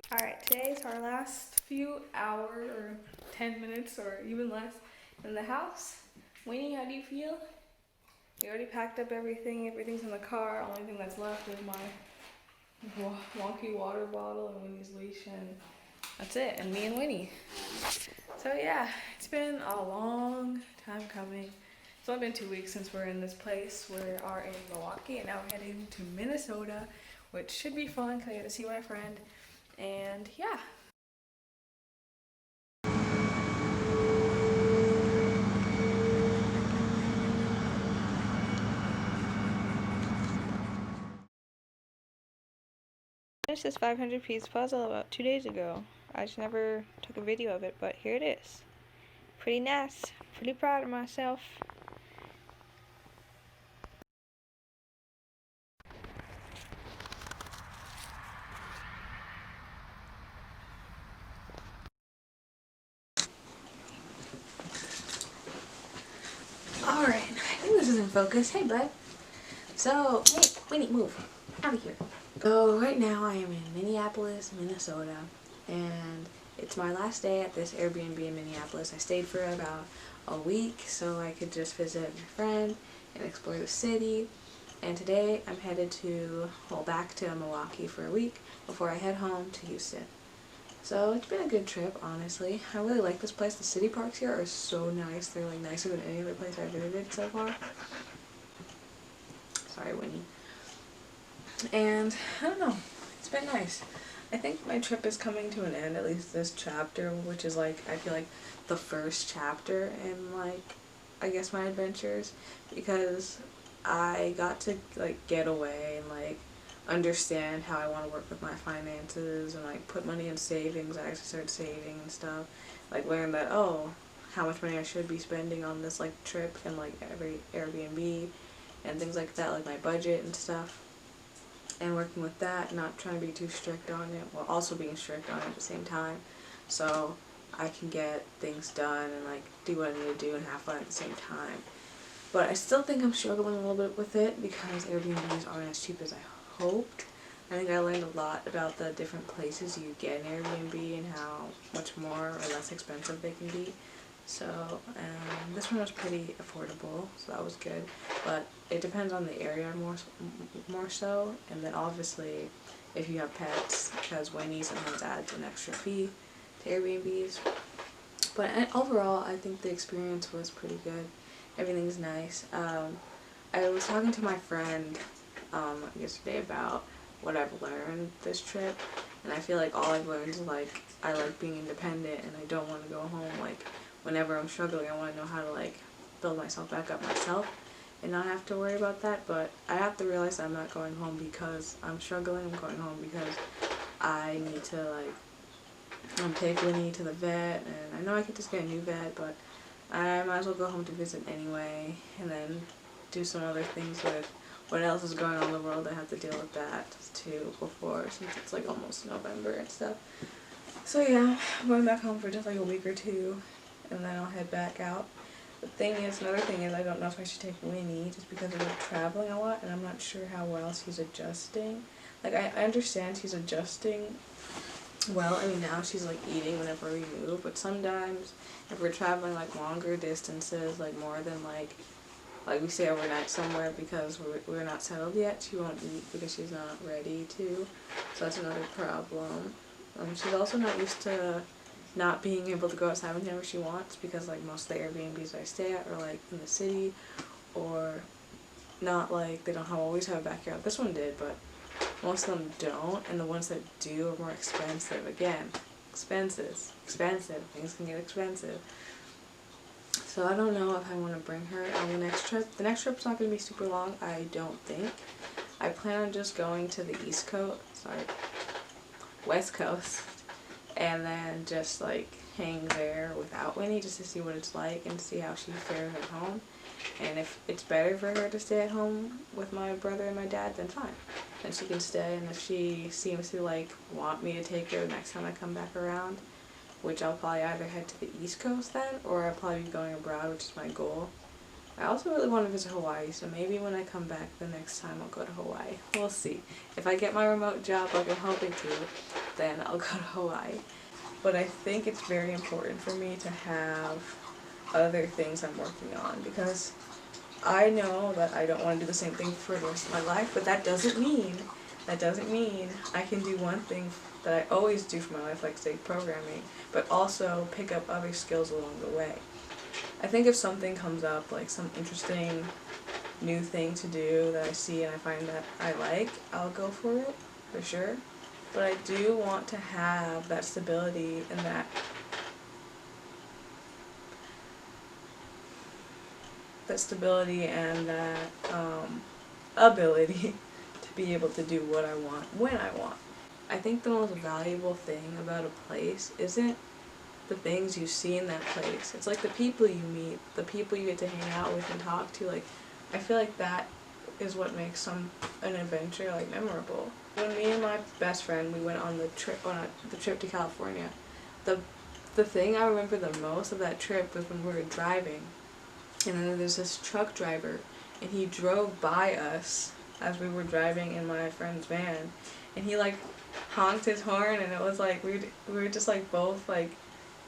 Alright, today's our last few hours or 10 minutes or even less in the house. Winnie, how do you feel? We already packed up everything. Everything's in the car. Only thing that's left is my wonky water bottle and Winnie's leash, and that's it. And me and Winnie. So yeah, it's been a long time coming. It's only been 2 weeks since we're in this place. We are in Milwaukee, and now we're heading to Minnesota, which should be fun because I get to see my friend. And yeah. Finished this 500-piece puzzle about 2 days ago. I just never took a video of it, but here it is. Pretty nice. Pretty proud of myself. Alright, I think this is in focus. Hey, bud. So, hey, Winnie, move. Out of here. So, right now I am in Minneapolis, Minnesota, and it's my last day at this Airbnb in Minneapolis. I stayed for about a week so I could just visit my friend and explore the city. And today I'm headed back to Milwaukee for a week before I head home to Houston. So it's been a good trip, honestly. I really like this place. The city parks here are so nice. They're like nicer than any other place I've visited so far. Sorry, Winnie. And I don't know, it's been nice. I think my trip is coming to an end, at least this chapter, which is like, I feel like the first chapter in like, I guess my adventures, because I got to like get away and like understand how I want to work with my finances and like put money in savings. I actually started saving and stuff, like learn that, oh, how much money I should be spending on this like trip and like every Airbnb and things like that, like my budget and stuff, and working with that, not trying to be too strict on it, while also being strict on it at the same time, so I can get things done and like do what I need to do and have fun at the same time. But I still think I'm struggling a little bit with it because Airbnbs aren't as cheap as I hoped. I think I learned a lot about the different places you get an Airbnb and how much more or less expensive they can be. So this one was pretty affordable, so that was good. But it depends on the area more so, and then obviously if you have pets, because Winnie sometimes adds an extra fee to Airbnbs. But overall, I think the experience was pretty good. Everything's nice. I was talking to my friend yesterday about what I've learned this trip, and I feel like all I've learned is like I like being independent and I don't want to go home. Like whenever I'm struggling, I want to know how to like build myself back up myself and not have to worry about that. But I have to realize I'm not going home because I'm struggling. I'm going home because I need to like take Winnie to the vet, and I know I could just get a new vet, but I might as well go home to visit anyway, and then do some other things with what else is going on in the world. I have to deal with that too before, since it's like almost November and stuff. So yeah, I'm going back home for just like a week or two, and then I'll head back out. Another thing is I don't know if I should take Winnie just because we're traveling a lot, and I'm not sure how well she's adjusting. Like I understand she's adjusting well. I mean, now she's like eating whenever we move, but sometimes if we're traveling like longer distances, like more than like we stay overnight somewhere because we're not settled yet, she won't eat because she's not ready to. So that's another problem. She's also not used to not being able to go outside whenever she wants, because like most of the Airbnbs I stay at are like in the city, or not, like they don't always have a backyard. This one did, but most of them don't, and the ones that do are more expensive. Again, expensive. Things can get expensive. So I don't know if I want to bring her on the next trip. The next trip's not going to be super long, I don't think. I plan on just going to the West Coast, and then just like hang there without Winnie just to see what it's like and see how she fares at home. And if it's better for her to stay at home with my brother and my dad, then fine. Then she can stay, and if she seems to like want me to take her the next time I come back around, which I'll probably either head to the East Coast then, or I'll probably be going abroad, which is my goal. I also really want to visit Hawaii, so maybe when I come back the next time I'll go to Hawaii. We'll see. If I get my remote job like I'm hoping to, then I'll go to Hawaii. But I think it's very important for me to have other things I'm working on, because I know that I don't want to do the same thing for the rest of my life, but that doesn't mean I can do one thing that I always do for my life, like say programming, but also pick up other skills along the way. I think if something comes up, like some interesting new thing to do that I see and I find that I like, I'll go for it, for sure. But I do want to have that stability and that ability to be able to do what I want when I want. I think the most valuable thing about a place isn't the things you see in that place. It's like the people you meet, the people you get to hang out with and talk to. Like, I feel like that is what makes an adventure like memorable. When me and my best friend, we went on the trip to California, the thing I remember the most of that trip was when we were driving, and then there's this truck driver, and he drove by us as we were driving in my friend's van, and he like honked his horn, and it was like we were just like both like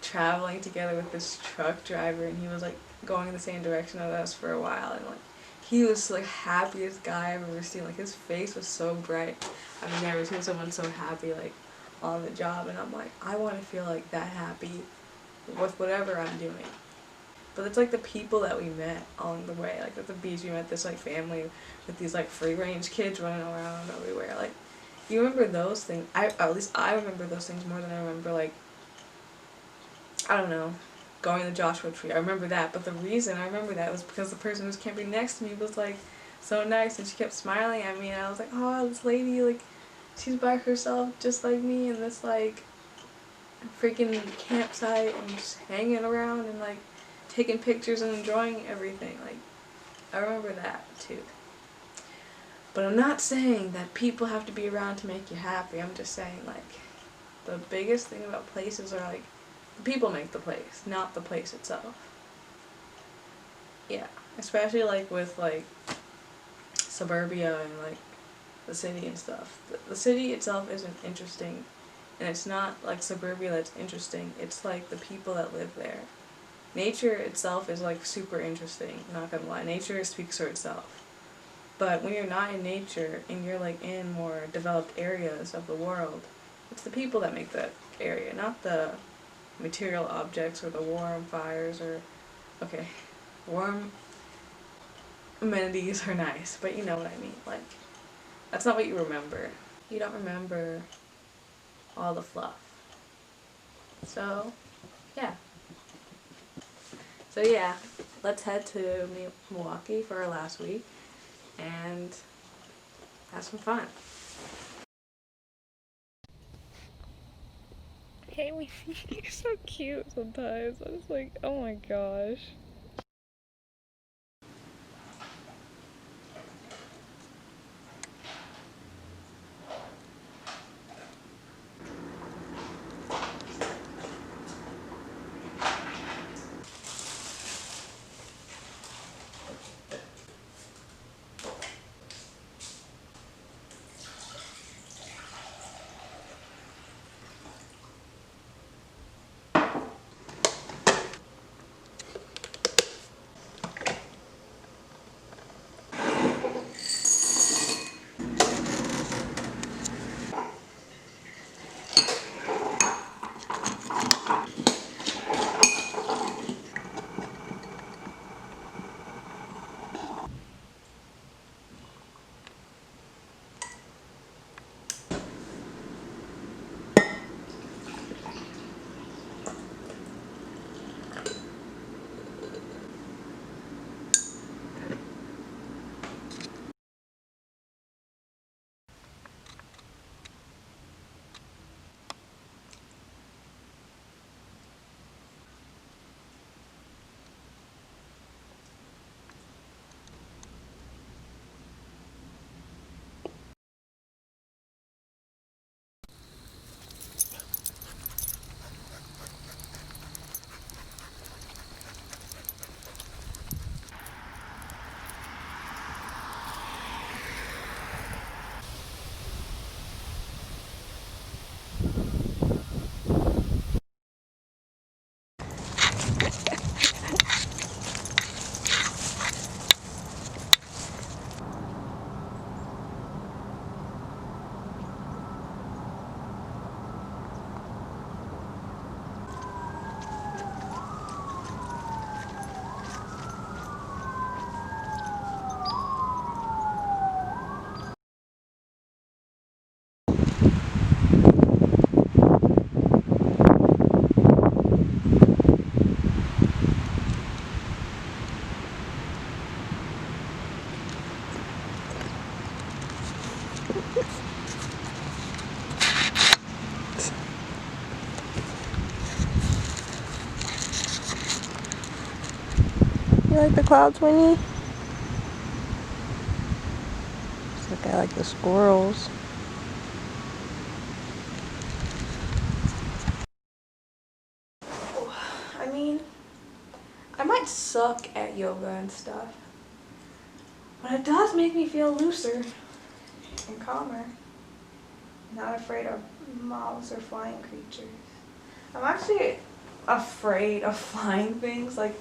traveling together with this truck driver, and he was like going in the same direction as us for a while, and like he was like happiest guy I've ever seen. Like his face was so bright. I've never seen someone so happy like on the job, and I'm like, I want to feel like that happy with whatever I'm doing. But it's like the people that we met along the way. Like at the beach we met this like family with these like free range kids running around everywhere. Like you remember those things. At least I remember those things more than I remember like, I don't know, going to the Joshua Tree. I remember that, but the reason I remember that was because the person who was camping next to me was like so nice, and she kept smiling at me, and I was like, oh, this lady, like, she's by herself just like me in this like freaking campsite and just hanging around and like taking pictures and enjoying everything. Like, I remember that too. But I'm not saying that people have to be around to make you happy. I'm just saying like the biggest thing about places are like the people make the place, not the place itself. Yeah, especially like with like suburbia and like the city and stuff. The city itself isn't interesting, and it's not like suburbia that's interesting. It's like the people that live there. Nature itself is like super interesting, not gonna lie. Nature speaks for itself. But when you're not in nature and you're like in more developed areas of the world, it's the people that make that area, not the material objects or the warm fires or, okay, warm amenities are nice, but you know what I mean. Like, that's not what you remember. You don't remember all the fluff. So, yeah. So yeah, let's head to Milwaukee for our last week and have some fun. Hey, you're so cute sometimes. I'm just like, oh my gosh. You like the clouds, Winnie? It's like I like the squirrels. I mean, I might suck at yoga and stuff, but it does make me feel looser and calmer. Not afraid of mobs or flying creatures. I'm actually afraid of flying things, like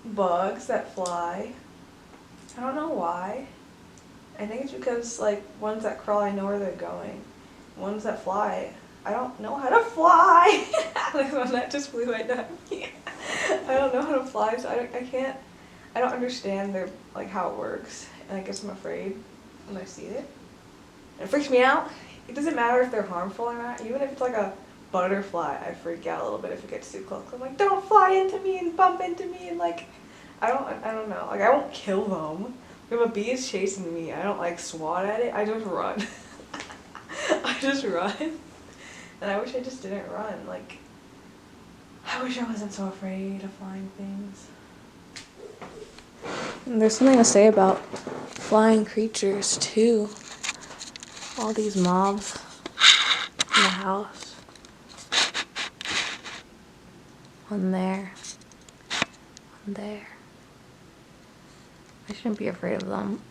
bugs that fly. I don't know why. I think it's because, like, ones that crawl, I know where they're going. Ones that fly, I don't know how to fly. Like, one that just flew right down me. I don't know how to fly, so I don't understand their, like, how it works. And I guess I'm afraid when I see it. It freaks me out. It doesn't matter if they're harmful or not. Even if it's like a butterfly, I freak out a little bit if it gets too close. I'm like, don't fly into me and bump into me, and like, I don't know. Like, I won't kill them. If a bee is chasing me, I don't like swat at it. I just run. I just run. And I wish I just didn't run. Like, I wish I wasn't so afraid of flying things. And there's something to say about flying creatures too. All these mobs in the house. One there. One there. I shouldn't be afraid of them.